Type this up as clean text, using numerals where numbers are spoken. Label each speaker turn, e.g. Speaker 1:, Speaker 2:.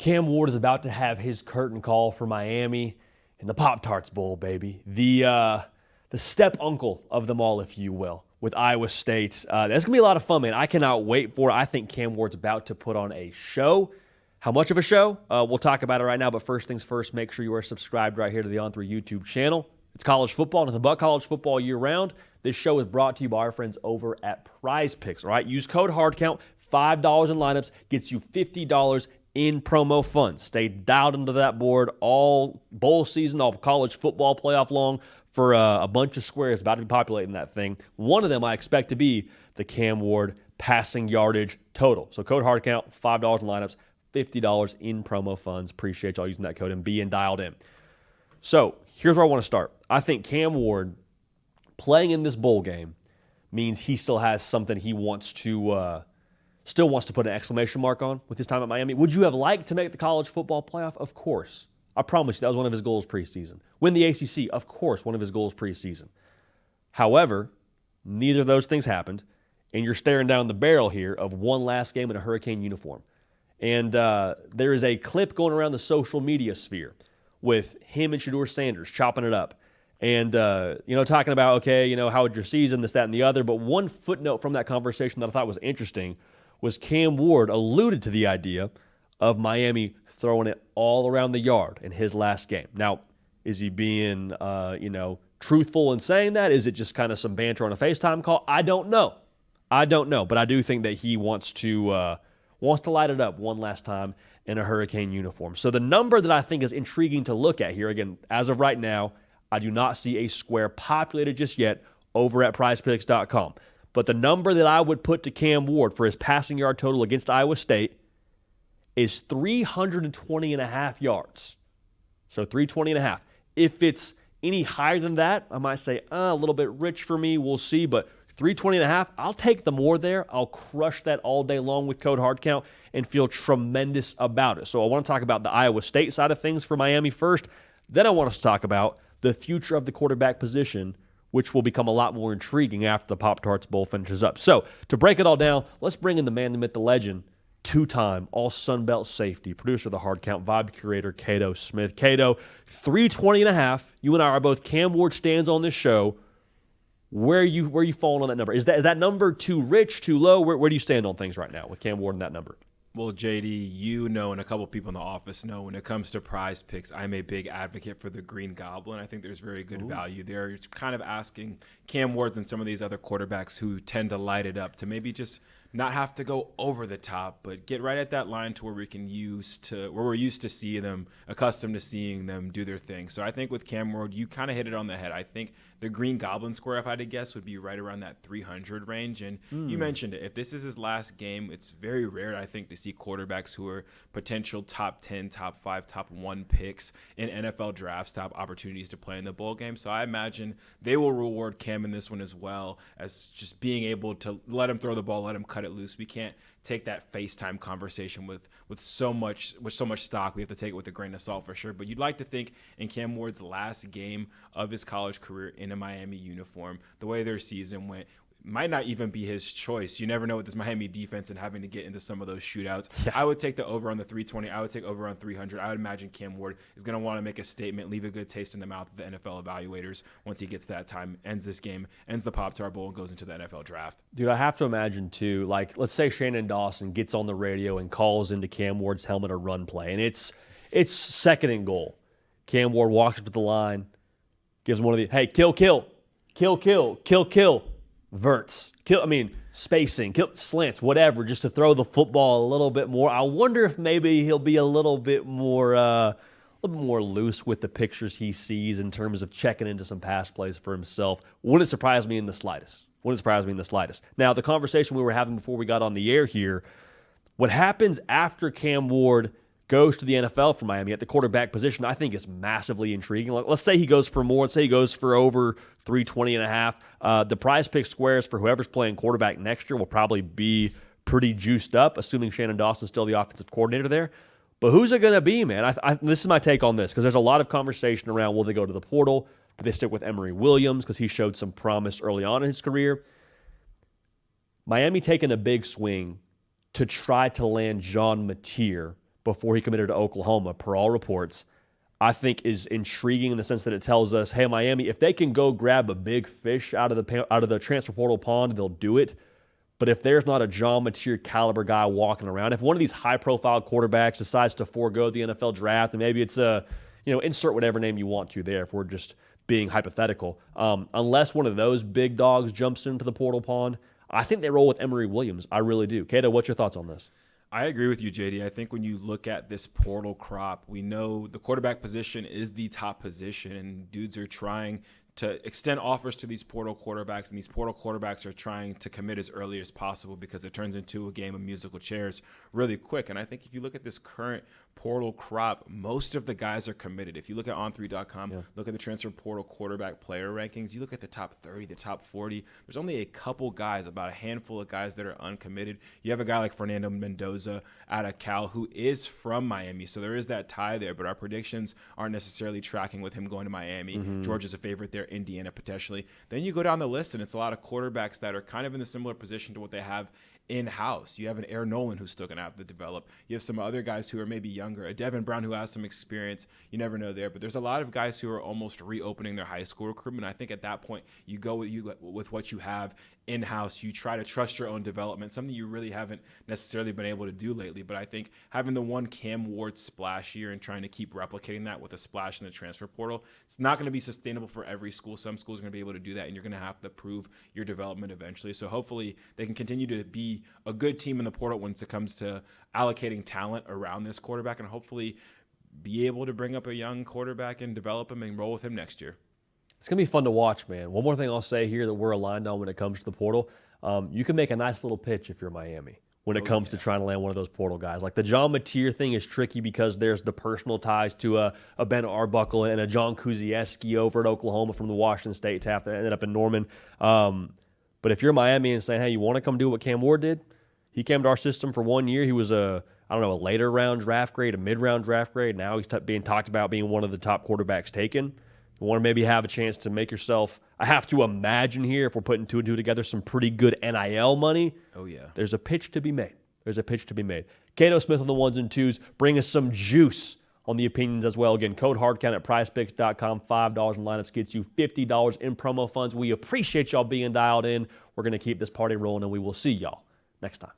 Speaker 1: Cam Ward is about to have his curtain call for Miami in the Pop-Tarts Bowl, baby. The step uncle of them all, if you will, with Iowa State. That's going to be a lot of fun, man. I cannot wait for it. I think Cam Ward's about to put on a show. How much of a show? We'll talk about it right now, but first things first, make sure you are subscribed right here to the On3 YouTube channel. It's college football, nothing but college football year round. This show is brought to you by our friends over at Prize Picks, all right? Use code HARDCOUNT, $5 in lineups, gets you $50 in promo funds. Stay dialed into that board all bowl season, all college football playoff long for a bunch of squares about to be populating that thing. One of them I expect to be the Cam Ward passing yardage total. So code HARDCOUNT, $5 in lineups, $50 in promo funds. Appreciate y'all using that code and being dialed in. So here's where I want to start. I think Cam Ward playing in this bowl game means he still has something he wants to still wants to put an exclamation mark on with his time at Miami. Would you have liked to make the college football playoff? Of course. I promise you that was one of his goals preseason. Win the ACC? Of course, one of his goals preseason. However, neither of those things happened, and you're staring down the barrel here of one last game in a Hurricane uniform. And there is a clip going around the social media sphere with him and Shedeur Sanders chopping it up. And, talking about, okay, how was your season, this, that, and the other. But one footnote from that conversation that I thought was interesting was Cam Ward alluded to the idea of Miami throwing it all around the yard in his last game. Now, is he being, truthful in saying that? Is it just kind of some banter on a FaceTime call? I don't know. But I do think that he wants to light it up one last time in a Hurricane uniform. So the number that I think is intriguing to look at here, again, as of right now, I do not see a square populated just yet over at prizepicks.com. But the number that I would put to Cam Ward for his passing yard total against Iowa State is 320.5 yards. So 320.5. If it's any higher than that, I might say a little bit rich for me. We'll see. But 320.5, I'll take the more there. I'll crush that all day long with code HARDCOUNT and feel tremendous about it. So I want to talk about the Iowa State side of things for Miami first. Then I want us to talk about the future of the quarterback position, which will become a lot more intriguing after the Pop-Tarts Bowl finishes up. So to break it all down, let's bring in the man, the myth, the legend, two-time All-Sun Belt safety, producer of the Hard Count, vibe curator, Kaiden Smith. Kaiden, 320.5. You and I are both Cam Ward stands on this show. Where are you falling on that number? Is that number too rich, too low? Where do you stand on things right now with Cam Ward and that number?
Speaker 2: Well, JD, and a couple people in the office know when it comes to Prize Picks, I'm a big advocate for the Green Goblin. I think there's very good value there. It's kind of asking Cam Ward and some of these other quarterbacks who tend to light it up to maybe just not have to go over the top, but get right at that line to where we're used to see them, accustomed to seeing them do their thing. So I think with Cam Ward, you kind of hit it on the head. I think the Green Goblin score, if I had to guess, would be right around that 300 range. And you mentioned it. If this is his last game, it's very rare, I think, to see quarterbacks who are potential top 10, top 5, top 1 picks in NFL drafts to have opportunities to play in the bowl game. So I imagine they will reward Cam in this one as well as just being able to let him throw the ball, let him cut it loose. We can't take that FaceTime conversation with so much stock. We have to take it with a grain of salt for sure. But you'd like to think in Cam Ward's last game of his college career in a Miami uniform, the way their season went, might not even be his choice. You never know with this Miami defense and having to get into some of those shootouts. Yeah. I would take the over on the 320. I would take over on 300. I would imagine Cam Ward is going to want to make a statement, leave a good taste in the mouth of the NFL evaluators once he gets that time, ends this game, ends the Pop-Tart Bowl, and goes into the NFL draft.
Speaker 1: Dude, I have to imagine, too, like, let's say Shannon Dawson gets on the radio and calls into Cam Ward's helmet a run play, and it's second and goal. Cam Ward walks up to the line, gives him one of the, hey, kill, verts, spacing, slants, whatever, just to throw the football a little bit more. I wonder if maybe he'll be a little bit more loose with the pictures he sees in terms of checking into some pass plays for himself. Wouldn't surprise me in the slightest. Now, the conversation we were having before we got on the air here, what happens after Cam Ward goes to the NFL for Miami at the quarterback position, I think is massively intriguing. Let's say he goes for more. Let's say he goes for over 320.5. The Prize Pick squares for whoever's playing quarterback next year will probably be pretty juiced up, assuming Shannon Dawson's still the offensive coordinator there. But who's it going to be, man? This is my take on this, because there's a lot of conversation around, will they go to the portal? Do they stick with Emory Williams because he showed some promise early on in his career? Miami taking a big swing to try to land John Mateer before he committed to Oklahoma, per all reports, I think is intriguing in the sense that it tells us, hey, Miami, if they can go grab a big fish out of the transfer portal pond, they'll do it. But if there's not a John Mateer caliber guy walking around, if one of these high-profile quarterbacks decides to forego the NFL draft, and maybe it's insert whatever name you want to there if we're just being hypothetical, unless one of those big dogs jumps into the portal pond, I think they roll with Emory Williams. I really do. Kato, what's your thoughts on this?
Speaker 2: I agree with you, JD. I think when you look at this portal crop, we know the quarterback position is the top position, and dudes are trying to extend offers to these portal quarterbacks, and these portal quarterbacks are trying to commit as early as possible because it turns into a game of musical chairs really quick. And I think if you look at this current portal crop, most of the guys are committed. If you look at on3.com, look at the transfer portal quarterback player rankings, you look at the top 30, the top 40, there's only a couple guys, about a handful of guys that are uncommitted. You have a guy like Fernando Mendoza out of Cal who is from Miami, so there is that tie there, but our predictions aren't necessarily tracking with him going to Miami. Georgia's a favorite there, Indiana potentially. Then you go down the list, and it's a lot of quarterbacks that are kind of in a similar position to what they have in-house. You have an Aaron Nolan who's still going to have to develop. You have some other guys who are maybe younger, a Devin Brown who has some experience. You never know there, but there's a lot of guys who are almost reopening their high school recruitment. I think at that point, you go with what you have in-house. You try to trust your own development, something you really haven't necessarily been able to do lately. But I think having the one Cam Ward splash year and trying to keep replicating that with a splash in the transfer portal, it's not going to be sustainable for every school. Some schools are going to be able to do that, and you're going to have to prove your development eventually. So hopefully they can continue to be a good team in the portal when it comes to allocating talent around this quarterback, and hopefully be able to bring up a young quarterback and develop him and roll with him next year.
Speaker 1: It's going to be fun to watch, man. One more thing I'll say here that we're aligned on when it comes to the portal, you can make a nice little pitch if you're Miami when it comes to trying to land one of those portal guys. Like the John Mateer thing is tricky because there's the personal ties to a Ben Arbuckle and a John Kuzieski over at Oklahoma from the Washington State staff that ended up in Norman. But if you're Miami and saying, hey, you want to come do what Cam Ward did? He came to our system for 1 year. He was a later round draft grade, a mid-round draft grade. Now he's being talked about being one of the top quarterbacks taken. You want to maybe have a chance to make yourself, I have to imagine here, if we're putting two and two together, some pretty good NIL money.
Speaker 2: Oh, yeah.
Speaker 1: There's a pitch to be made. Kaiden Smith on the ones and twos. Bring us some juice on the opinions as well. Again, code HARDCOUNT at PrizePicks.com. $5 in lineups gets you $50 in promo funds. We appreciate y'all being dialed in. We're going to keep this party rolling, and we will see y'all next time.